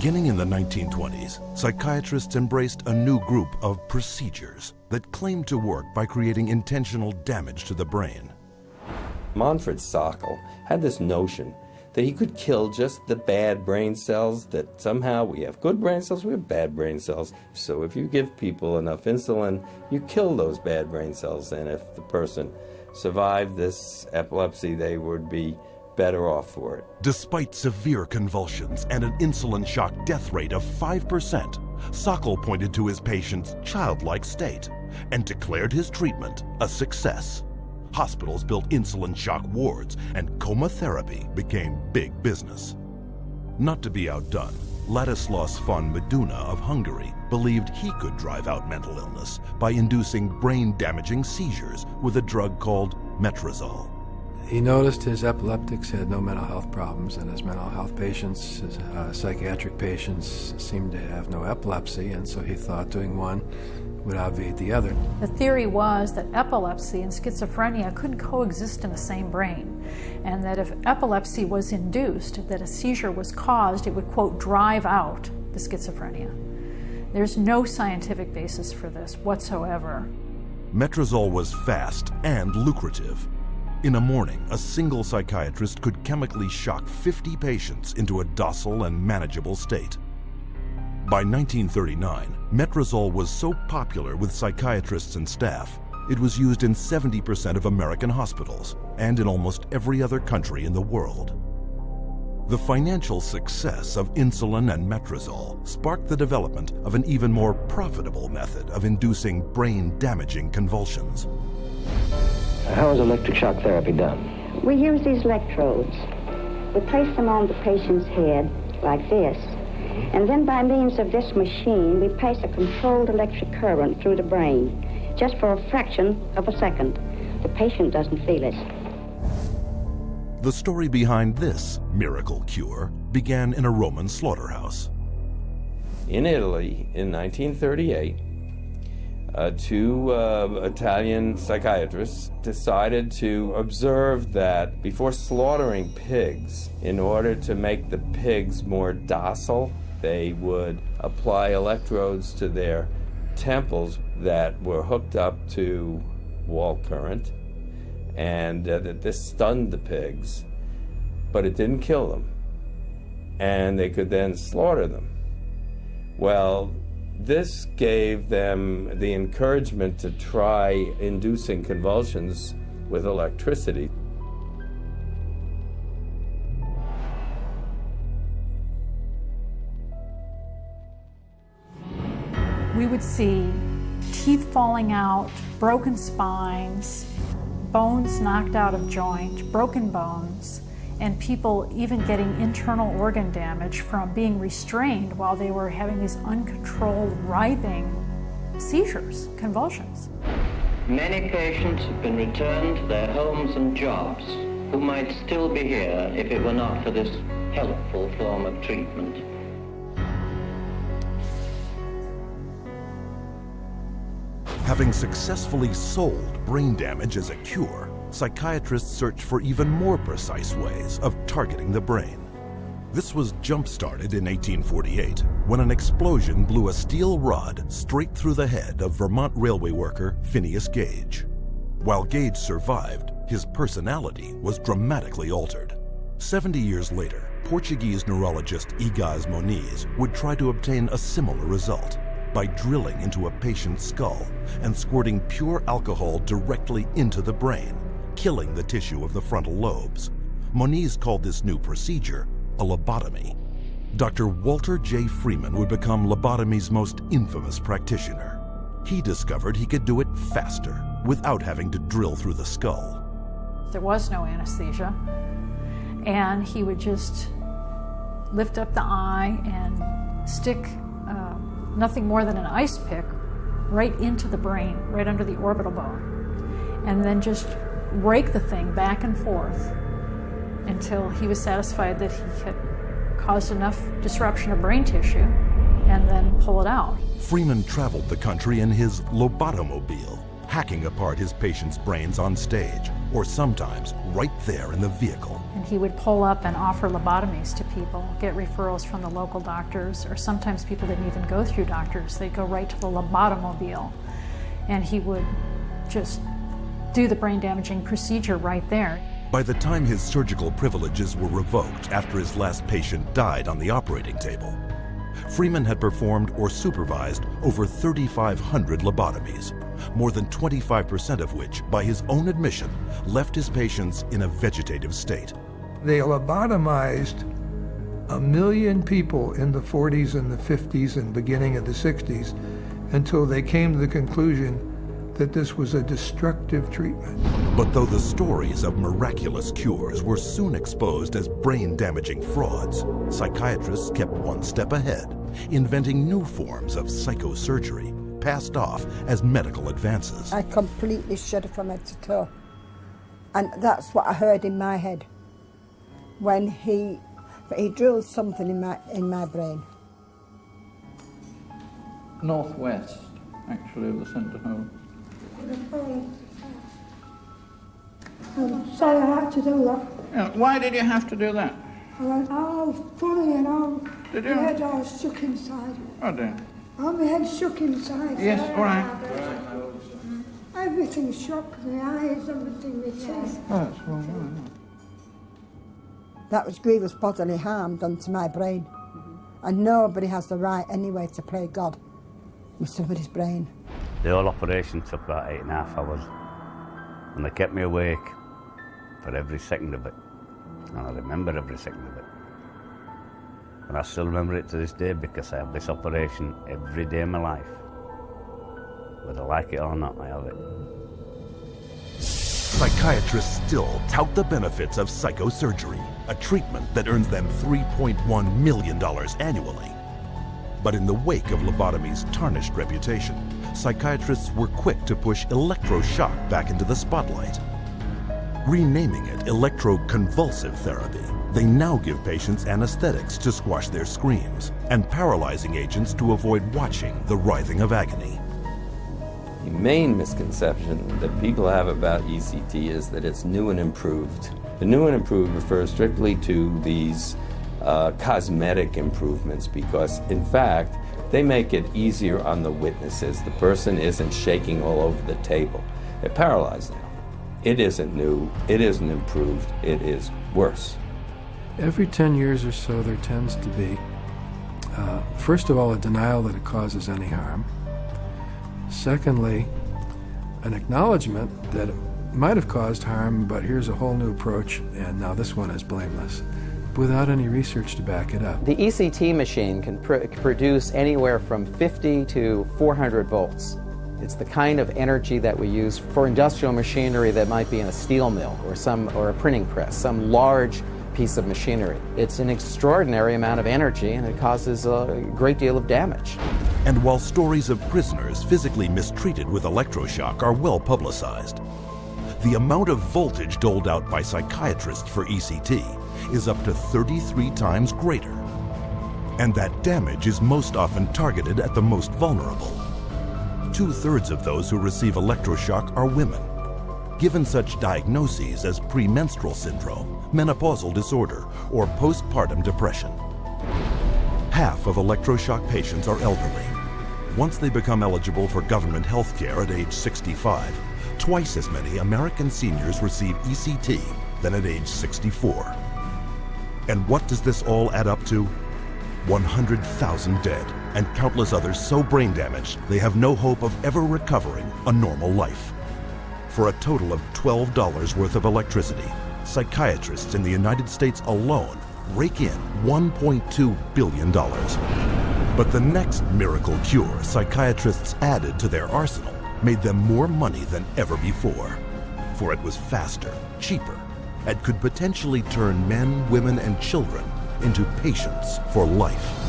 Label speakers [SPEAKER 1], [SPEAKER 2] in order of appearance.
[SPEAKER 1] Beginning in the 1920s, psychiatrists embraced a new group of procedures that claimed to work by creating intentional damage to the brain.
[SPEAKER 2] Manfred Sokal had this notion that he could kill just the bad brain cells, that somehow we have good brain cells, we have bad brain cells. So if you give people enough insulin, you kill those bad brain cells, and if the person survived this epilepsy, they would be better off for it.
[SPEAKER 1] Despite severe convulsions and an insulin shock death rate of 5%, Sokal pointed to his patient's childlike state and declared his treatment a success. Hospitals built insulin shock wards, and coma therapy became big business. Not to be outdone, Ladislaus von Meduna of Hungary believed he could drive out mental illness by inducing brain-damaging seizures with a drug called metrazole.
[SPEAKER 3] He noticed his epileptics had no mental health problems, and his mental health patients, his psychiatric patients, seemed to have no epilepsy, and so he thought doing one would obviate the other.
[SPEAKER 4] The theory was that epilepsy and schizophrenia couldn't coexist in the same brain, and that if epilepsy was induced, that a seizure was caused, it would, quote, drive out the schizophrenia. There's no scientific basis for this whatsoever.
[SPEAKER 1] Metrazole was fast and lucrative. In a morning, a single psychiatrist could chemically shock 50 patients into a docile and manageable state. By 1939, metrazole was so popular with psychiatrists and staff, it was used in 70% of American hospitals and in almost every other country in the world. The financial success of insulin and metrazole sparked the development of an even more profitable method of inducing brain-damaging convulsions.
[SPEAKER 5] How is electric shock therapy done?
[SPEAKER 6] We use these electrodes. We place them on the patient's head like this, and then by means of this machine, we pass a controlled electric current through the brain, just for a fraction of a second. The patient doesn't feel it.
[SPEAKER 1] The story behind this miracle cure began in a Roman slaughterhouse.
[SPEAKER 2] In Italy, in 1938, two Italian psychiatrists decided to observe that before slaughtering pigs, in order to make the pigs more docile, they would apply electrodes to their temples that were hooked up to wall current, and that this stunned the pigs, but it didn't kill them, and they could then slaughter them. Well, this gave them the encouragement to try inducing convulsions with electricity.
[SPEAKER 4] We would see teeth falling out, broken spines, bones knocked out of joint, broken bones, and people even getting internal organ damage from being restrained while they were having these uncontrolled writhing seizures, convulsions.
[SPEAKER 5] Many patients have been returned to their homes and jobs who might still be here if it were not for this helpful form of treatment.
[SPEAKER 1] Having successfully sold brain damage as a cure, psychiatrists searched for even more precise ways of targeting the brain. This was jump-started in 1848 when an explosion blew a steel rod straight through the head of Vermont railway worker Phineas Gage. While Gage survived, his personality was dramatically altered. 70 years later, Portuguese neurologist Egas Moniz would try to obtain a similar result by drilling into a patient's skull and squirting pure alcohol directly into the brain, killing the tissue of the frontal lobes. Moniz called this new procedure a lobotomy. Dr. Walter J. Freeman would become lobotomy's most infamous practitioner. He discovered he could do it faster without having to drill through the skull.
[SPEAKER 4] There was no anesthesia, and he would just lift up the eye and stick nothing more than an ice pick right into the brain, right under the orbital bone, and then just rake the thing back and forth until he was satisfied that he had caused enough disruption of brain tissue, and then pull it out.
[SPEAKER 1] Freeman traveled the country in his lobotomobile, hacking apart his patients' brains on stage, or sometimes right there in the vehicle.
[SPEAKER 4] And he would pull up and offer lobotomies to people, get referrals from the local doctors, or sometimes people didn't even go through doctors. They'd go right to the lobotomobile, and he would just do the brain-damaging procedure right there.
[SPEAKER 1] By the time his surgical privileges were revoked after his last patient died on the operating table, Freeman had performed or supervised over 3,500 lobotomies, more than 25% of which, by his own admission, left his patients in a vegetative state.
[SPEAKER 7] They lobotomized 1 million people in the 40s and the 50s and beginning of the 60s until they came to the conclusion that this was a destructive treatment.
[SPEAKER 1] But though the stories of miraculous cures were soon exposed as brain-damaging frauds, psychiatrists kept one step ahead, inventing new forms of psychosurgery, passed off as medical advances.
[SPEAKER 8] I completely shuddered from head to toe. And that's what I heard in my head when he drilled something in my brain.
[SPEAKER 9] Northwest, actually, of the centre hole.
[SPEAKER 10] I'm sorry I had to do that.
[SPEAKER 9] Yeah, why did you have to do that?
[SPEAKER 10] I went, oh, funny, and all.
[SPEAKER 9] Did you?
[SPEAKER 10] My head all shook inside.
[SPEAKER 9] Oh dear.
[SPEAKER 10] Oh, my head shook inside.
[SPEAKER 9] Yes, all right.
[SPEAKER 10] Everything shook, the eyes, everything, the teeth.
[SPEAKER 9] Oh, that's wrong.
[SPEAKER 8] That was grievous bodily harm done to my brain. And nobody has the right anyway to play God with somebody's brain.
[SPEAKER 11] The whole operation took about 8.5 hours, and they kept me awake for every second of it, and I remember every second of it. And I still remember it to this day because I have this operation every day of my life. Whether I like it or not, I have it.
[SPEAKER 1] Psychiatrists still tout the benefits of psychosurgery, a treatment that earns them $3.1 million annually. But in the wake of lobotomy's tarnished reputation, psychiatrists were quick to push electroshock back into the spotlight. Renaming it electroconvulsive therapy, they now give patients anesthetics to squash their screams and paralyzing agents to avoid watching the writhing of agony.
[SPEAKER 2] The main misconception that people have about ECT is that it's new and improved. The new and improved refers strictly to these cosmetic improvements because, in fact, they make it easier on the witnesses. The person isn't shaking all over the table. They're paralyzed now. It isn't new, it isn't improved, it is worse.
[SPEAKER 3] Every 10 years or so, there tends to be, first of all, a denial that it causes any harm. Secondly, an acknowledgement that it might have caused harm, but here's a whole new approach, and now this one is blameless, without any research to back it up.
[SPEAKER 12] The ECT machine can produce anywhere from 50 to 400 volts. It's the kind of energy that we use for industrial machinery that might be in a steel mill or a printing press, some large piece of machinery. It's an extraordinary amount of energy, and it causes a great deal of damage.
[SPEAKER 1] And while stories of prisoners physically mistreated with electroshock are well publicized, the amount of voltage doled out by psychiatrists for ECT is up to 33 times greater. And that damage is most often targeted at the most vulnerable. 2/3 of those who receive electroshock are women. Given such diagnoses as premenstrual syndrome, menopausal disorder, or postpartum depression. Half of electroshock patients are elderly. Once they become eligible for government health care at age 65, twice as many American seniors receive ECT than at age 64. And what does this all add up to? 100,000 dead, and countless others so brain damaged they have no hope of ever recovering a normal life. For a total of $12 worth of electricity, psychiatrists in the United States alone rake in $1.2 billion. But the next miracle cure psychiatrists added to their arsenal made them more money than ever before. For it was faster, cheaper, and could potentially turn men, women, and children into patients for life.